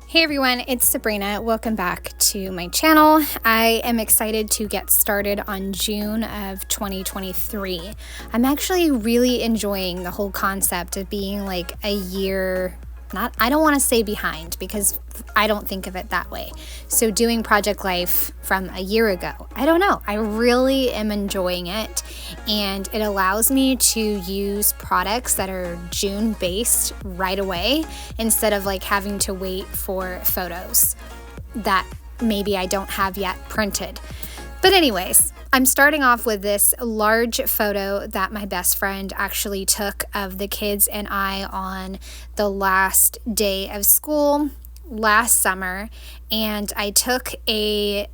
Hey everyone, it's Sabrina. Welcome back to my channel. I am excited to get started on June of 2023. I'm actually really enjoying the whole concept of being like a year, I don't want to say behind because I don't think of it that way. So doing Project Life from a year ago, I don't know. I really am enjoying it, and it allows me to use products that are June based right away instead of like having to wait for photos that maybe I don't have yet printed. But anyways, I'm starting off with this large photo that my best friend actually took of the kids and I on the last day of school last summer. And I took I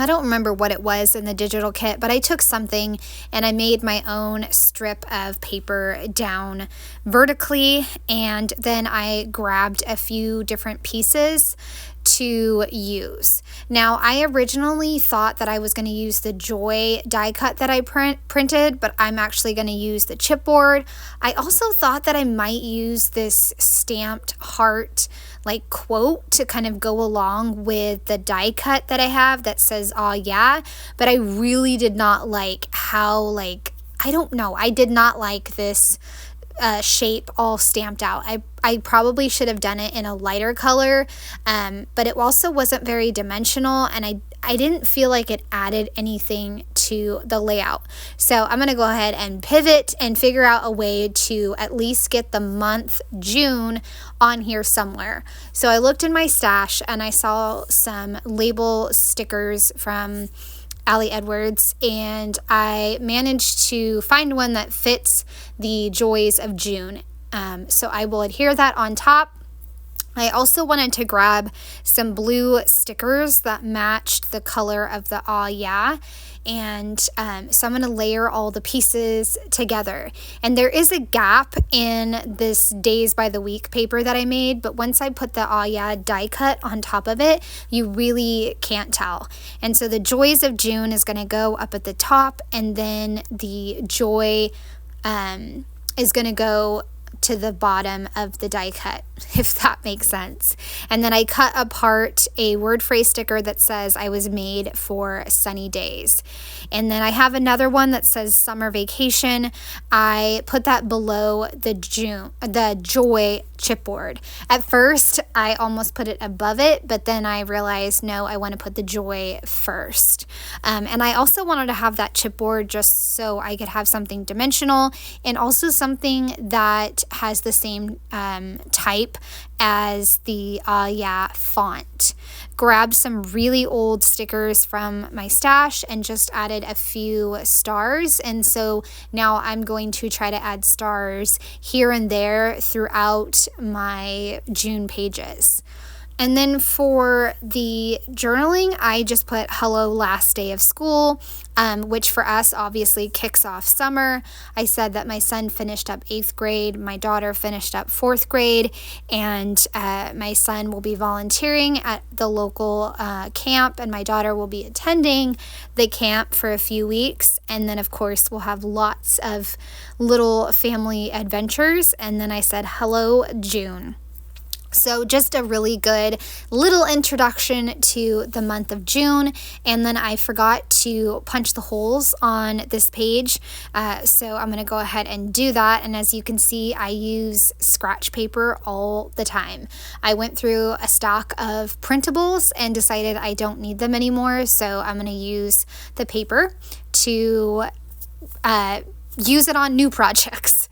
don't remember what it was in the digital kit, but I took something and I made my own strip of paper down vertically, and then I grabbed a few different pieces to use. Now, I originally thought that I was going to use the Joy die cut that I printed, but I'm actually going to use the chipboard. I also thought that I might use this stamped heart like quote to kind of go along with the die cut that I have that says "aw yeah," but I really did not like how I did not like this shape all stamped out. I probably should have done it in a lighter color, but it also wasn't very dimensional, and I didn't feel like it added anything to the layout. So I'm going to go ahead and pivot and figure out a way to at least get the month June on here somewhere. So I looked in my stash and I saw some label stickers from Ali Edwards, and I managed to find one that fits the Joys of June. So I will adhere that on top. I also wanted to grab some blue stickers that matched the color of the "aw yeah," and so I'm going to layer all the pieces together. And there is a gap in this Days by the Week paper that I made, but once I put the "aw yeah" die cut on top of it, you really can't tell. And so the Joys of June is going to go up at the top, and then the Joy is going to go to the bottom of the die cut, if that makes sense. And then I cut apart a word phrase sticker that says I was made for sunny days. And then I have another one that says summer vacation. I put that below the Joy chipboard. At first, I almost put it above it, but then I realized, no, I want to put the Joy first. And I also wanted to have that chipboard just so I could have something dimensional and also something that has the same type as the "aw yeah" font. Grabbed some really old stickers from my stash and just added a few stars, and so now I'm going to try to add stars here and there throughout my June pages. And then for the journaling, I just put "hello last day of school," which for us obviously kicks off summer. I said that my son finished up 8th grade, my daughter finished up 4th grade, and my son will be volunteering at the local camp, and my daughter will be attending the camp for a few weeks. And then, of course, we'll have lots of little family adventures. And then I said, "hello, June." So just a really good little introduction to the month of June. And then I forgot to punch the holes on this page. So I'm going to go ahead and do that. And as you can see, I use scratch paper all the time. I went through a stock of printables and decided I don't need them anymore. So I'm going to use the paper to use it on new projects.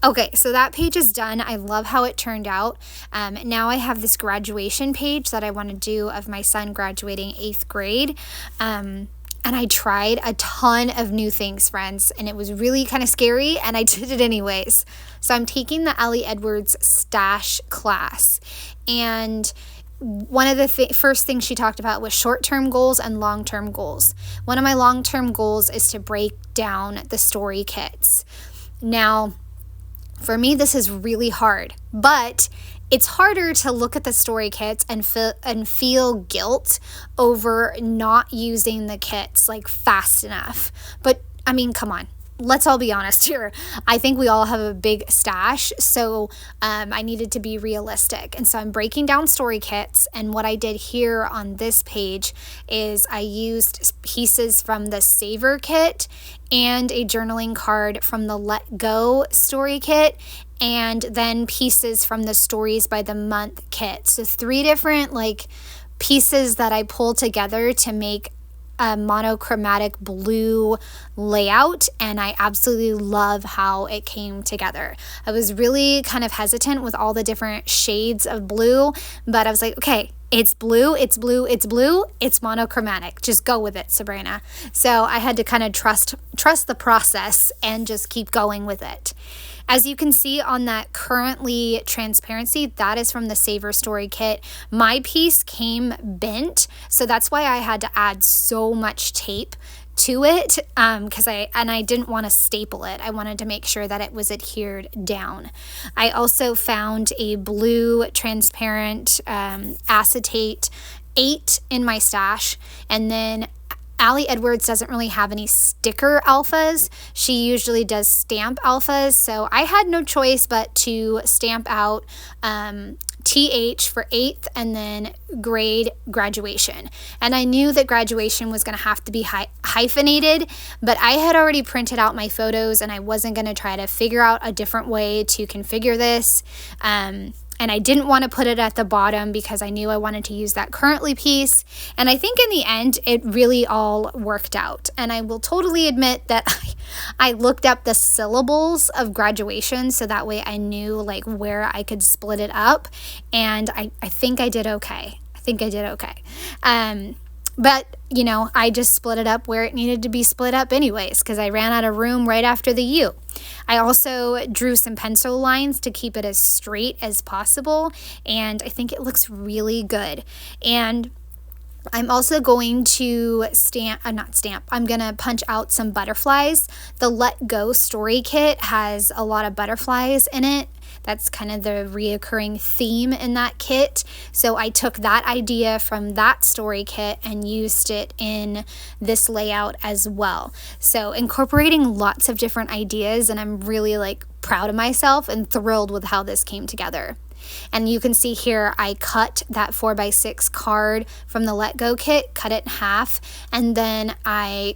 Okay, so that page is done. I love how it turned out. Now I have this graduation page that I want to do of my son graduating 8th grade. And I tried a ton of new things, friends, and it was really kind of scary, and I did it anyways. So I'm taking the Ali Edwards stash class, and one of the first things she talked about was short-term goals and long-term goals. One of my long-term goals is to break down the story kits. Now, for me, this is really hard, but it's harder to look at the story kits and feel guilt over not using the kits like fast enough. But I mean, come on. let's all be honest here. I think we all have a big stash, so I needed to be realistic. And so I'm breaking down story kits, and what I did here on this page is I used pieces from the Savor kit and a journaling card from the Let Go story kit, and then pieces from the Stories by the Month kit. So 3 different pieces that I pulled together to make a monochromatic blue layout, and I absolutely love how it came together. I was really kind of hesitant with all the different shades of blue, but I was like, okay, it's blue, it's blue, it's blue, it's monochromatic. Just go with it, Sabrina. So I had to kind of trust the process and just keep going with it. As you can see on that Currently transparency, that is from the Savor story kit. My piece came bent, so that's why I had to add so much tape to it, because I didn't want to staple it. I wanted to make sure that it was adhered down. I also found a blue transparent acetate 8 in my stash, and then Allie Edwards doesn't really have any sticker alphas. She usually does stamp alphas, so I had no choice but to stamp out TH for 8th and then grade graduation. And I knew that graduation was going to have to be hyphenated, but I had already printed out my photos and I wasn't going to try to figure out a different way to configure this. And I didn't want to put it at the bottom because I knew I wanted to use that Currently piece. And I think in the end, it really all worked out. And I will totally admit that I looked up the syllables of graduation, so that way I knew where I could split it up. And I think I did okay. But, I just split it up where it needed to be split up anyways, because I ran out of room right after the U. I also drew some pencil lines to keep it as straight as possible, and I think it looks really good. And I'm also going to I'm going to punch out some butterflies. The Let Go story kit has a lot of butterflies in it. That's kind of the reoccurring theme in that kit. So I took that idea from that story kit and used it in this layout as well. So incorporating lots of different ideas, and I'm really proud of myself and thrilled with how this came together. And you can see here, I cut that 4x6 card from the Let Go kit, cut it in half, and then I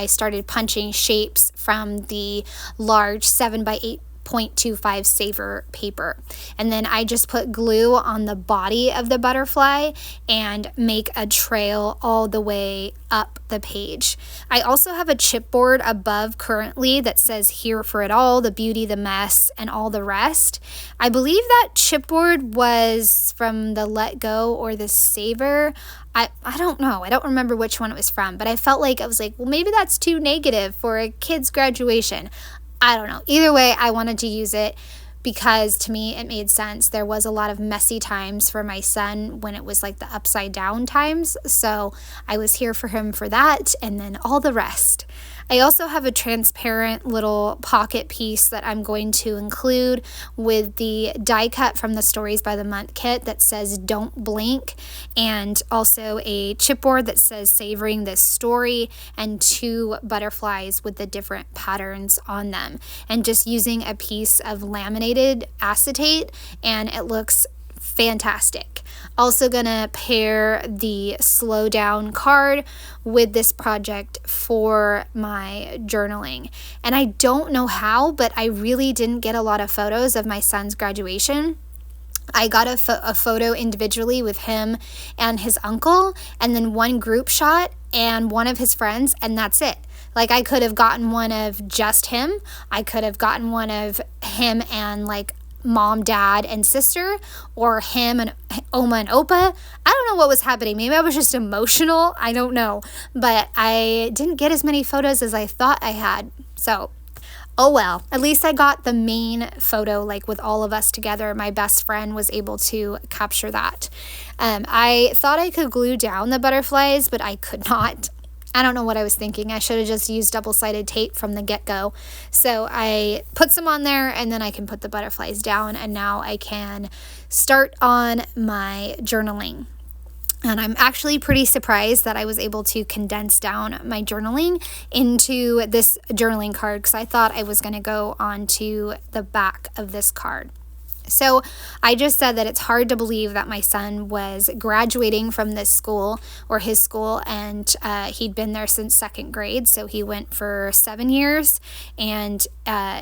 started punching shapes from the large 7x8.25 Savor paper. And then I just put glue on the body of the butterfly and make a trail all the way up the page. I also have a chipboard above Currently that says Here for It All, The Beauty, The Mess, and all the rest. I believe that chipboard was from the Let Go or the Savor. I don't know. I don't remember which one it was from, but I felt like, well, maybe that's too negative for a kid's graduation. I don't know. Either way, I wanted to use it because to me it made sense. There was a lot of messy times for my son when it was the upside down times. So I was here for him for that, and then all the rest. I also have a transparent little pocket piece that I'm going to include with the die cut from the Stories by the Month kit that says Don't Blink, and also a chipboard that says Savoring This Story, and 2 butterflies with the different patterns on them, and just using a piece of laminated acetate, and it looks fantastic. Also gonna pair the Slow Down card with this project for my journaling. And I don't know how, but I really didn't get a lot of photos of my son's graduation. I got a photo individually with him and his uncle, and then one group shot and one of his friends, and that's it. I could have gotten one of just him. I could have gotten one of him and mom, dad, and sister, or him and Oma and Opa. I don't know what was happening. Maybe I was just emotional. I don't know. But I didn't get as many photos as I thought I had. So, oh well. At least I got the main photo, with all of us together. My best friend was able to capture that. I thought I could glue down the butterflies, but I could not. I don't know what I was thinking. I should have just used double-sided tape from the get-go. So I put some on there, and then I can put the butterflies down, and now I can start on my journaling. And I'm actually pretty surprised that I was able to condense down my journaling into this journaling card, because I thought I was going to go onto the back of this card. So I just said that it's hard to believe that my son was graduating from this school, or his school, and he'd been there since second grade. So he went for 7 years, and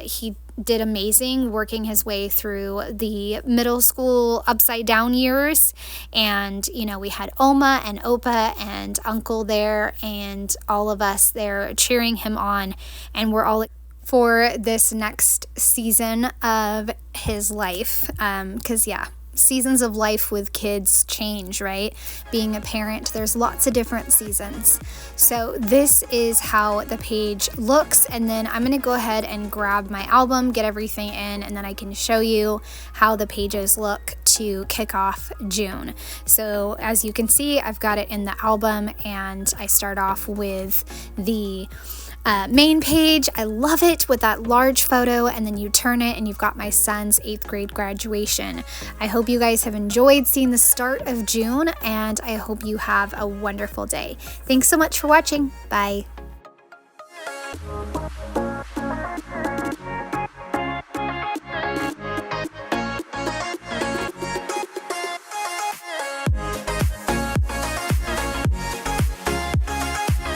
he did amazing working his way through the middle school upside down years. And, you know, we had Oma and Opa and Uncle there, and all of us there cheering him on, and we're all for this next season of his life. Because, seasons of life with kids change, right? Being a parent, there's lots of different seasons. So this is how the page looks, and then I'm going to go ahead and grab my album, get everything in, and then I can show you how the pages look to kick off June. So as you can see, I've got it in the album, and I start off with the main page. I love it with that large photo, and then you turn it and you've got my son's 8th grade graduation. I hope you guys have enjoyed seeing the start of June, and I hope you have a wonderful day. Thanks so much for watching. Bye.